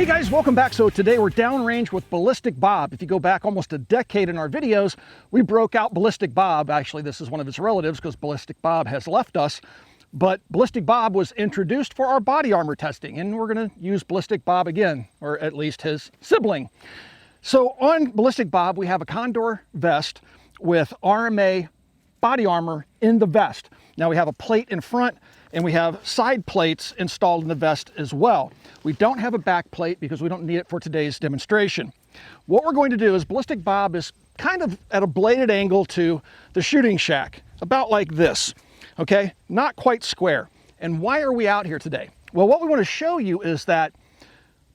Hey guys, welcome back. So today we're downrange with Ballistic Bob. If you go back almost a decade in our videos, we broke out Ballistic Bob. Actually, this is one of his relatives because Ballistic Bob has left us. But Ballistic Bob was introduced for our body armor testing, and we're going to use Ballistic Bob again, or at least his sibling. So on Ballistic Bob, we have a Condor vest with RMA body armor in the vest. Now we have a plate in front and we have side plates installed in the vest as well. We don't have a back plate because we don't need it for today's demonstration. What we're going to do is Ballistic Bob is kind of at a bladed angle to the shooting shack, about like this, okay? Not quite square. And why are we out here today? Well, what we want to show you is that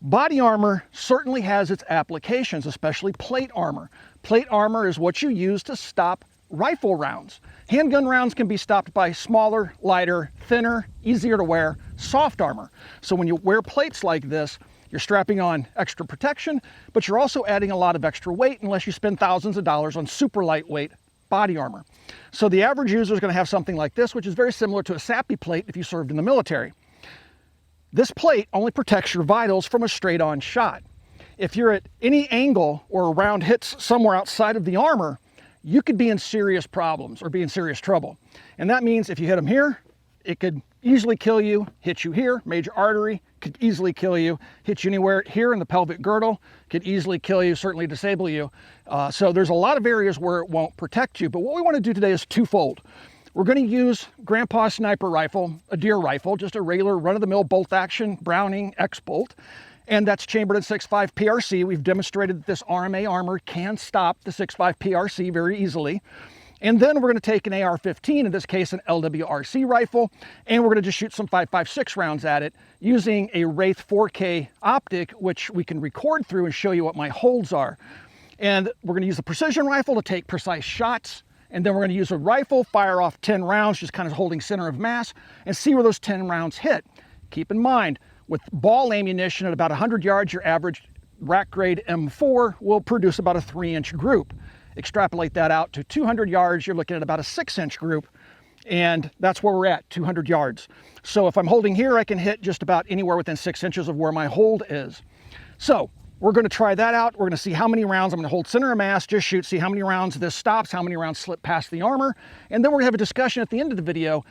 body armor certainly has its applications, especially plate armor. Plate armor is what you use to stop rifle rounds. Handgun rounds can be stopped by smaller, lighter, thinner, easier to wear, soft armor. So when you wear plates like this, you're strapping on extra protection, but you're also adding a lot of extra weight unless you spend thousands of dollars on super lightweight body armor. So the average user is going to have something like this, which is very similar to a SAPI plate if you served in the military. This plate only protects your vitals from a straight-on shot. If you're at any angle or a round hits somewhere outside of the armor, you could be in serious problems or be in serious trouble. And that means if you hit them here, it could easily kill you. Hit you here, major artery, could easily kill you. Hit you anywhere here in the pelvic girdle, could easily kill you, certainly disable you. So there's a lot of areas where it won't protect you. But what we want to do today is twofold. We're going to use Grandpa's sniper rifle, a deer rifle, just a regular run-of-the-mill bolt action Browning X-Bolt. And that's chambered at 6.5 PRC. We've demonstrated that this RMA armor can stop the 6.5 PRC very easily. And then we're going to take an AR-15, in this case an LWRC rifle, and we're going to just shoot some 5.56 rounds at it using a Wraith 4K optic, which we can record through and show you what my holds are. And we're going to use a precision rifle to take precise shots. And then we're going to use a rifle, fire off 10 rounds, just kind of holding center of mass, and see where those 10 rounds hit. Keep in mind, with ball ammunition at about 100 yards, your average rack grade M4 will produce about a 3-inch group. Extrapolate that out to 200 yards, you're looking at about a 6-inch group, and that's where we're at, 200 yards. So if I'm holding here, I can hit just about anywhere within 6 inches of where my hold is. So we're going to try that out. We're going to see how many rounds I'm going to hold center of mass, just shoot, see how many rounds this stops, how many rounds slip past the armor, and then we're going to have a discussion at the end of the video.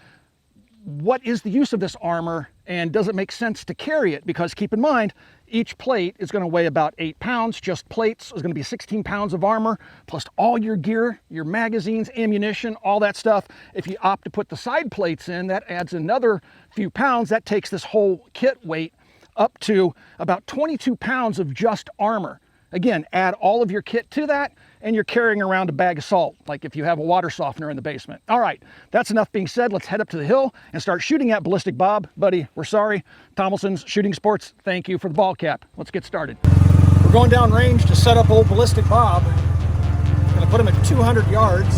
What is the use of this armor and does it make sense to carry it? Because keep in mind, each plate is going to weigh about 8 pounds. Just plates is going to be 16 pounds of armor, plus all your gear, your magazines, ammunition, all that stuff. If you opt to put the side plates in, that adds another few pounds. That takes this whole kit weight up to about 22 pounds of just armor. Again, add all of your kit to that, and you're carrying around a bag of salt, like if you have a water softener in the basement. All right, that's enough being said. Let's head up to the hill and start shooting at Ballistic Bob. Buddy, we're sorry. Tomlinson's Shooting Sports, thank you for the ball cap. Let's get started. We're going down range to set up old Ballistic Bob. Gonna put him at 200 yards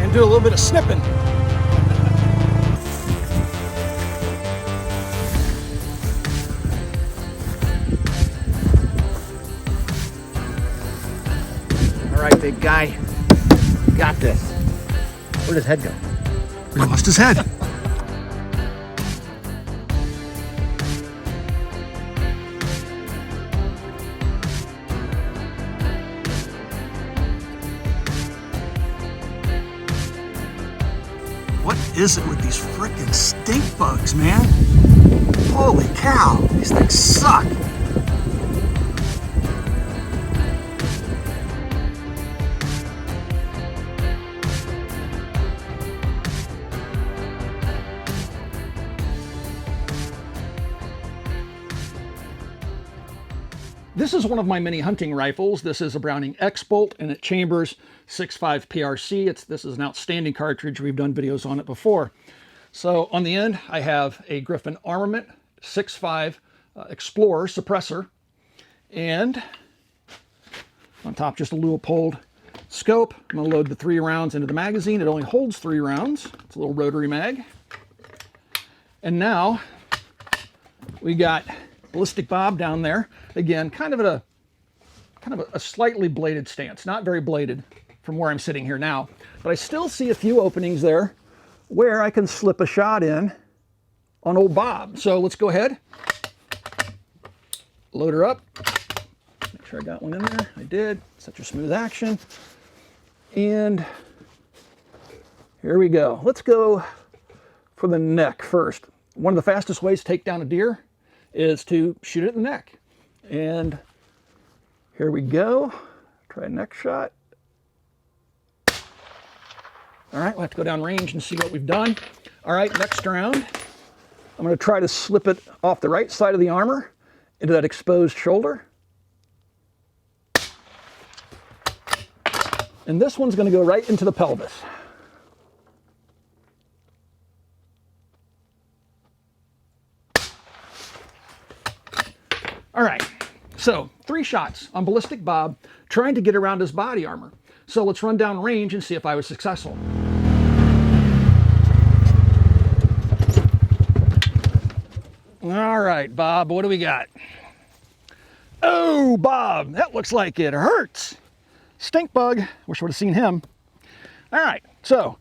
and do a little bit of snipping. All right, big guy, you got this. Where'd his head go? We lost his head. What is it with these frickin' stink bugs, man? Holy cow, these things suck. This is one of my mini hunting rifles. This is a Browning X-Bolt and it chambers 6.5 PRC. This is an outstanding cartridge. We've done videos on it before. So on the end, I have a Griffin Armament 6.5 Explorer suppressor. And on top, just a Leupold scope. I'm gonna load the 3 rounds into the magazine. It only holds 3 rounds. It's a little rotary mag. And now we got Ballistic Bob down there. Again, kind of a slightly bladed stance, not very bladed from where I'm sitting here now, but I still see a few openings there where I can slip a shot in on old Bob. So let's go ahead, load her up. Make sure I got one in there. I did. Such a smooth action. And here we go. Let's go for the neck first. One of the fastest ways to take down a deer is to shoot it in the neck. And here we go. Try a neck shot. All right, we'll have to go down range and see what we've done. All right, next round, I'm going to try to slip it off the right side of the armor into that exposed shoulder. And this one's going to go right into the pelvis. All right, so 3 shots on Ballistic Bob trying to get around his body armor. So let's run down range and see if I was successful. All right, Bob, what do we got? Oh, Bob, that looks like it hurts. Stink bug, wish I would have seen him. All right, so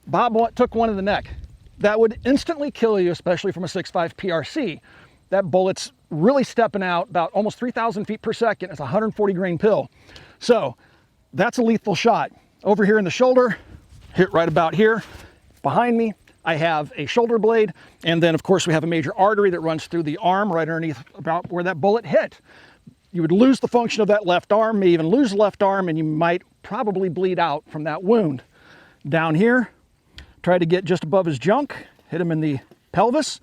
Bob took one in the neck. That would instantly kill you, especially from a 6.5 PRC. That bullet's really stepping out about almost 3,000 feet per second. It's a 140 grain pill. So that's a lethal shot. Over here in the shoulder, hit right about here. Behind me, I have a shoulder blade. And then of course we have a major artery that runs through the arm right underneath about where that bullet hit. You would lose the function of that left arm, may even lose the left arm, and you might probably bleed out from that wound. Down here, try to get just above his junk, hit him in the pelvis,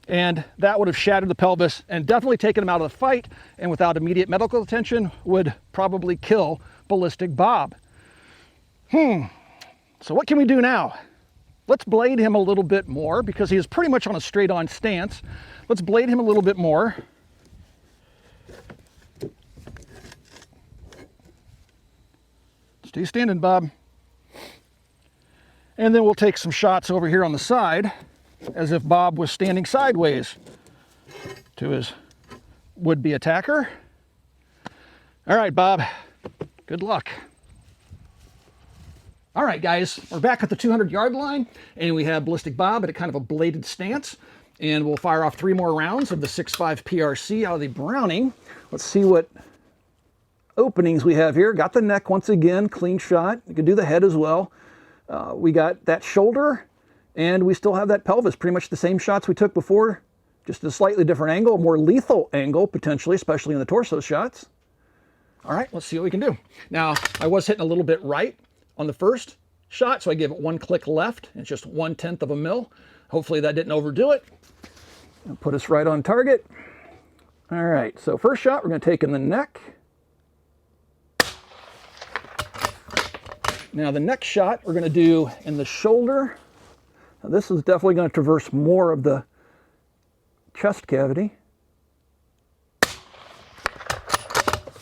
and that would have shattered the pelvis and definitely taken him out of the fight, and without immediate medical attention would probably kill Ballistic Bob. So what can we do now? Let's blade him a little bit more because he is pretty much on a straight on stance. Let's blade him a little bit more. Stay standing, Bob. And then we'll take some shots over here on the side as if Bob was standing sideways to his would-be attacker. All right, Bob, good luck. All right, guys, we're back at the 200-yard line, and we have Ballistic Bob at a kind of a bladed stance, and we'll fire off 3 more rounds of the 6.5 PRC out of the Browning. Let's see what openings we have here. Got the neck once again, clean shot. You can do the head as well. We got that shoulder, and we still have that pelvis. Pretty much the same shots we took before, just a slightly different angle, a more lethal angle, potentially, especially in the torso shots. All right, let's see what we can do. Now, I was hitting a little bit right on the first shot, so I gave it 1 click left. It's just 1/10 of a mil. Hopefully that didn't overdo it. It'll put us right on target. All right, so first shot we're going to take in the neck. Now the next shot we're going to do in the shoulder. Now this is definitely going to traverse more of the chest cavity.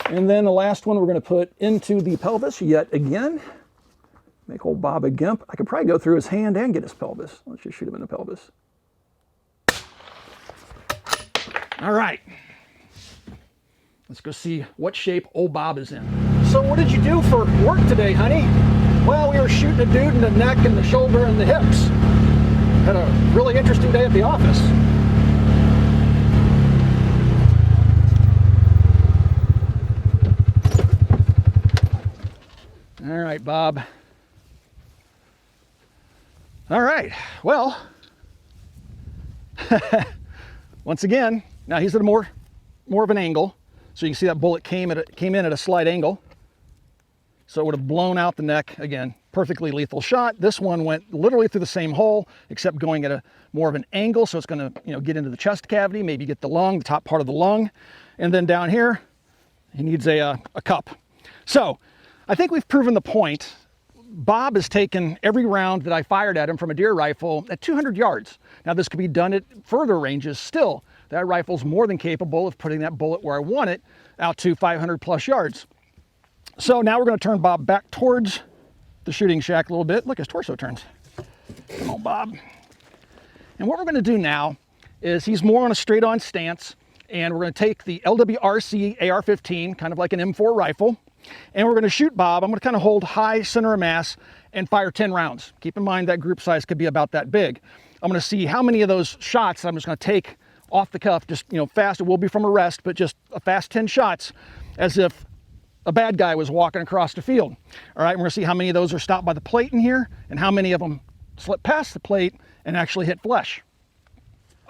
And then the last one we're going to put into the pelvis yet again. Make old Bob a gimp. I could probably go through his hand and get his pelvis. Let's just shoot him in the pelvis. All right. Let's go see what shape old Bob is in. So what did you do for work today, honey? Well, we were shooting a dude in the neck and the shoulder and the hips. Had a really interesting day at the office. All right, Bob. All right, well, once again, now he's at a more of an angle. So you can see that bullet came in at a slight angle. So it would have blown out the neck. Again, perfectly lethal shot. This one went literally through the same hole, except going at a more of an angle. So it's going to, get into the chest cavity, maybe get the lung, the top part of the lung. And then down here, he needs a cup. So I think we've proven the point. Bob has taken every round that I fired at him from a deer rifle at 200 yards. Now this could be done at further ranges still. That rifle's more than capable of putting that bullet where I want it, out to 500 plus yards. So now we're going to turn Bob back towards the shooting shack a little bit. Look, his torso turns. Come on, Bob. And what we're going to do now is he's more on a straight on stance, and we're going to take the LWRC AR-15, kind of like an M4 rifle, and we're going to shoot Bob. I'm going to kind of hold high center of mass and fire 10 rounds. Keep in mind that group size could be about that big. I'm going to see how many of those shots I'm just going to take off the cuff, just, you know, fast. It will be from a rest, but just a fast 10 shots as if a bad guy was walking across the field. All right, we're going to see how many of those are stopped by the plate in here and how many of them slip past the plate and actually hit flesh.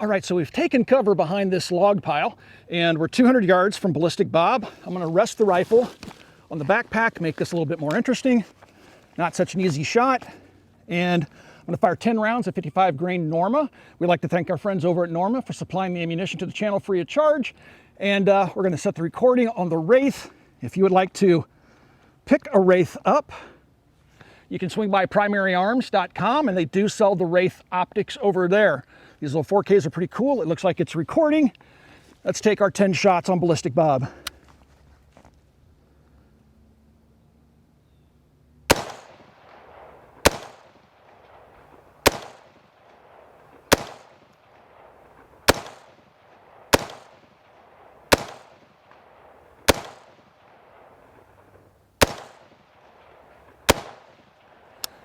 All right, so we've taken cover behind this log pile and we're 200 yards from Ballistic Bob. I'm going to rest the rifle on the backpack, make this a little bit more interesting. Not such an easy shot. And I'm going to fire 10 rounds of 55 grain Norma. We'd like to thank our friends over at Norma for supplying the ammunition to the channel free of charge. And we're going to set the recording on the Wraith. If you would like to pick a Wraith up, you can swing by primaryarms.com, and they do sell the Wraith optics over there. These little 4Ks are pretty cool. It looks like it's recording. Let's take our 10 shots on Ballistic Bob.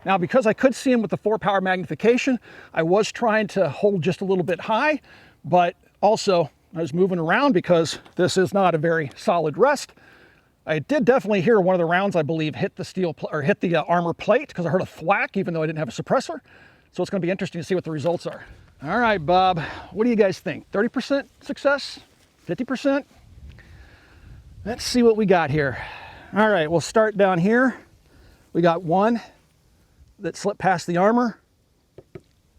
Now, because I could see him with the 4-power magnification, I was trying to hold just a little bit high, but also I was moving around because this is not a very solid rest. I did definitely hear one of the rounds, I believe, hit the steel or hit the armor plate because I heard a thwack, even though I didn't have a suppressor. So it's going to be interesting to see what the results are. All right, Bob, what do you guys think? 30% success? 50%? Let's see what we got here. All right, we'll start down here. We got one that slipped past the armor.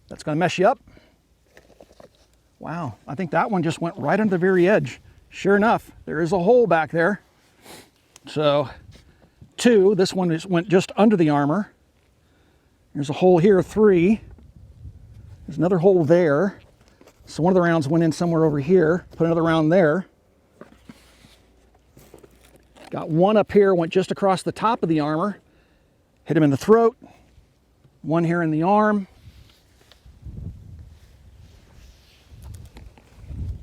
That's going to mess you up. Wow, I think that one just went right under the very edge. Sure enough, there is a hole back there. So, 2, this one just went just under the armor. There's a hole here, 3. There's another hole there. So one of the rounds went in somewhere over here. Put another round there. Got one up here, went just across the top of the armor. Hit him in the throat. One here in the arm.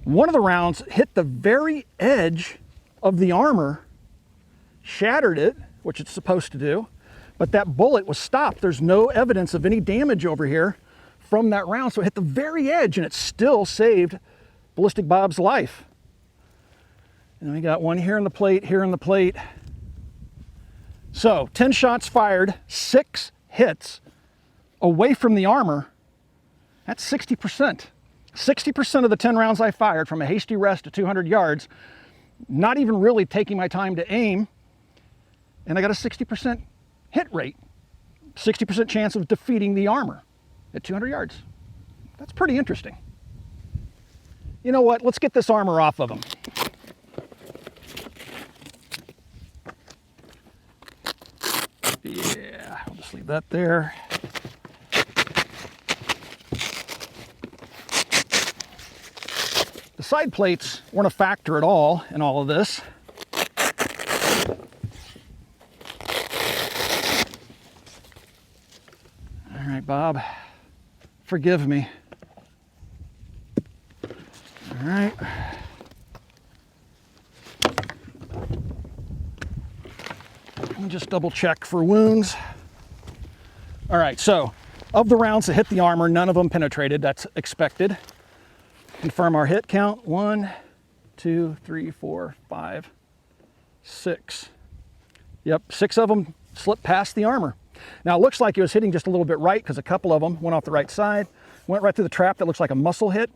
One of the rounds hit the very edge of the armor, shattered it, which it's supposed to do, but that bullet was stopped. There's no evidence of any damage over here from that round, so it hit the very edge and it still saved Ballistic Bob's life. And we got one here in the plate, here in the plate. So 10 shots fired, 6 hits away from the armor. That's 60%. 60% of the 10 rounds I fired from a hasty rest at 200 yards, not even really taking my time to aim, and I got a 60% hit rate. 60% chance of defeating the armor at 200 yards. That's pretty interesting. You know what? Let's get this armor off of him. Yeah, I'll just leave that there. The side plates weren't a factor at all in all of this. All right, Bob, forgive me. All right. Let me just double check for wounds. All right, so of the rounds that hit the armor, none of them penetrated. That's expected. Confirm our hit count. 1, 2, 3, 4, 5, 6. Yep, 6 of them slipped past the armor. Now it looks like it was hitting just a little bit right because a couple of them went off the right side, went right through the trap. That looks like a muscle hit.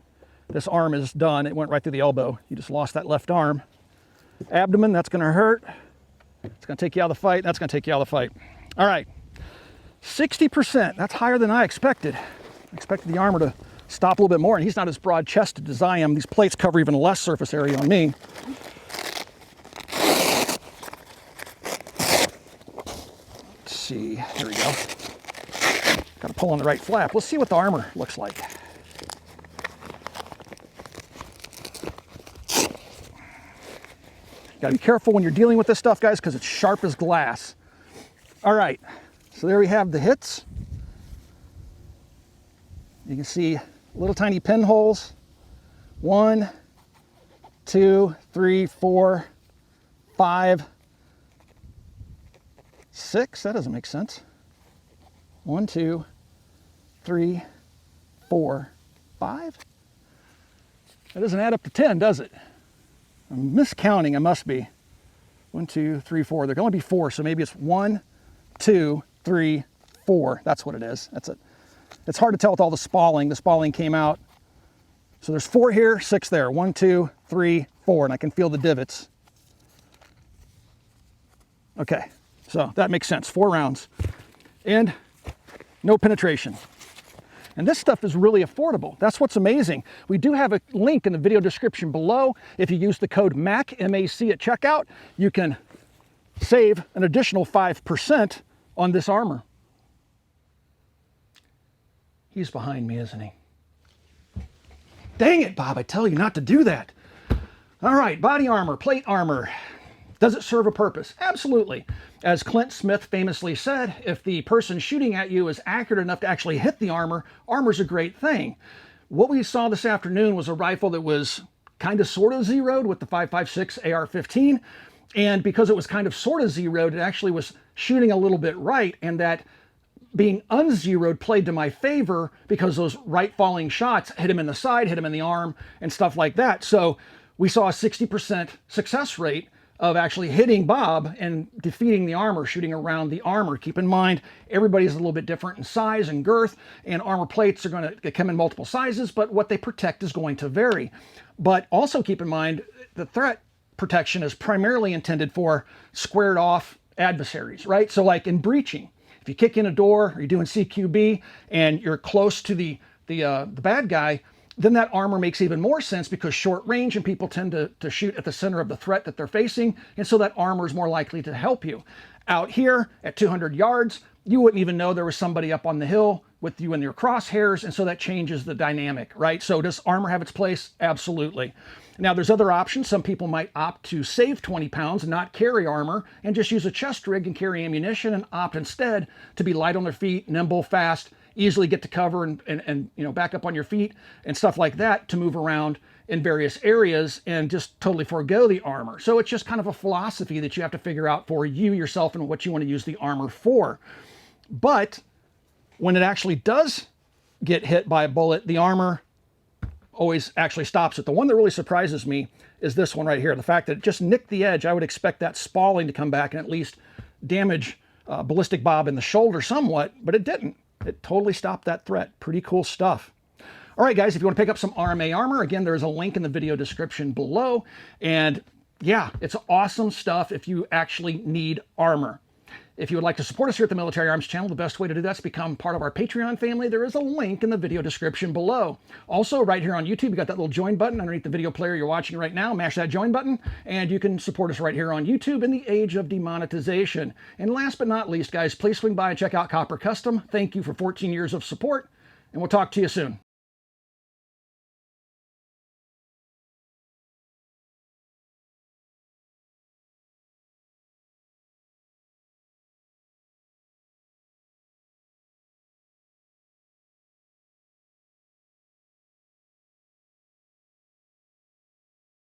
This arm is done. It went right through the elbow. You just lost that left arm. Abdomen, that's going to hurt. It's going to take you out of the fight. That's going to take you out of the fight. All right, 60%. That's higher than I expected. I expected the armor to stop a little bit more, and he's not as broad chested as I am. These plates cover even less surface area on me. Let's see, here we go. Got to pull on the right flap. Let's see what the armor looks like. Got to be careful when you're dealing with this stuff, guys, because it's sharp as glass. All right, so there we have the hits. You can see little tiny pinholes. 1, 2, 3, 4, 5, 6. That doesn't make sense. 1, 2, 3, 4, 5. That doesn't add up to 10, does it? I'm miscounting, I must be. 1, 2, 3, 4. There can only be 4, so maybe it's 1, 2, 3, 4. That's what it is. That's it. It's hard to tell with all the spalling. The spalling came out. So there's 4 here, 6 there. 1, 2, 3, 4, and I can feel the divots. Okay, so that makes sense. 4 rounds. And no penetration. And this stuff is really affordable. That's what's amazing. We do have a link in the video description below. If you use the code MAC, M-A-C, at checkout, you can save an additional 5% on this armor. He's behind me, isn't he? Dang it, Bob, I tell you not to do that. All right, body armor, plate armor. Does it serve a purpose? Absolutely. As Clint Smith famously said, if the person shooting at you is accurate enough to actually hit the armor, armor's a great thing. What we saw this afternoon was a rifle that was kind of sort of zeroed with the 5.56 AR-15. And because it was kind of sort of zeroed, it actually was shooting a little bit right, and that being unzeroed played to my favor because those right falling shots hit him in the side, hit him in the arm, and stuff like that. So we saw a 60% success rate of actually hitting Bob and defeating the armor, shooting around the armor. Keep in mind, everybody's a little bit different in size and girth, and armor plates are going to come in multiple sizes, but what they protect is going to vary. But also keep in mind, the threat protection is primarily intended for squared off adversaries, right? So like in breaching, if you kick in a door or you're doing CQB and you're close to the bad guy, then that armor makes even more sense because short range and people tend to shoot at the center of the threat that they're facing. And so that armor is more likely to help you. Out here at 200 yards, you wouldn't even know there was somebody up on the hill with you in your crosshairs. And so that changes the dynamic, right? So does armor have its place? Absolutely. Now there's other options. Some people might opt to save 20 pounds and not carry armor and just use a chest rig and carry ammunition, and opt instead to be light on their feet, nimble, fast, easily get to cover and you know, back up on your feet and stuff like that to move around in various areas and just totally forego the armor. So it's just kind of a philosophy that you have to figure out for you yourself and what you want to use the armor for. But when it actually does get hit by a bullet, the armor always actually stops it. The one that really surprises me is this one right here. The fact that it just nicked the edge. I would expect that spalling to come back and at least damage Ballistic Bob in the shoulder somewhat, but it didn't. It totally stopped that threat. Pretty cool stuff. All right, guys, if you want to pick up some RMA armor, again, there's a link in the video description below. And yeah, it's awesome stuff if you actually need armor. If you would like to support us here at the Military Arms Channel, the best way to do that is become part of our Patreon family. There is a link in the video description below. Also, right here on YouTube, you got that little join button underneath the video player you're watching right now. Mash that join button, and you can support us right here on YouTube in the age of demonetization. And last but not least, guys, please swing by and check out Copper Custom. Thank you for 14 years of support, and we'll talk to you soon.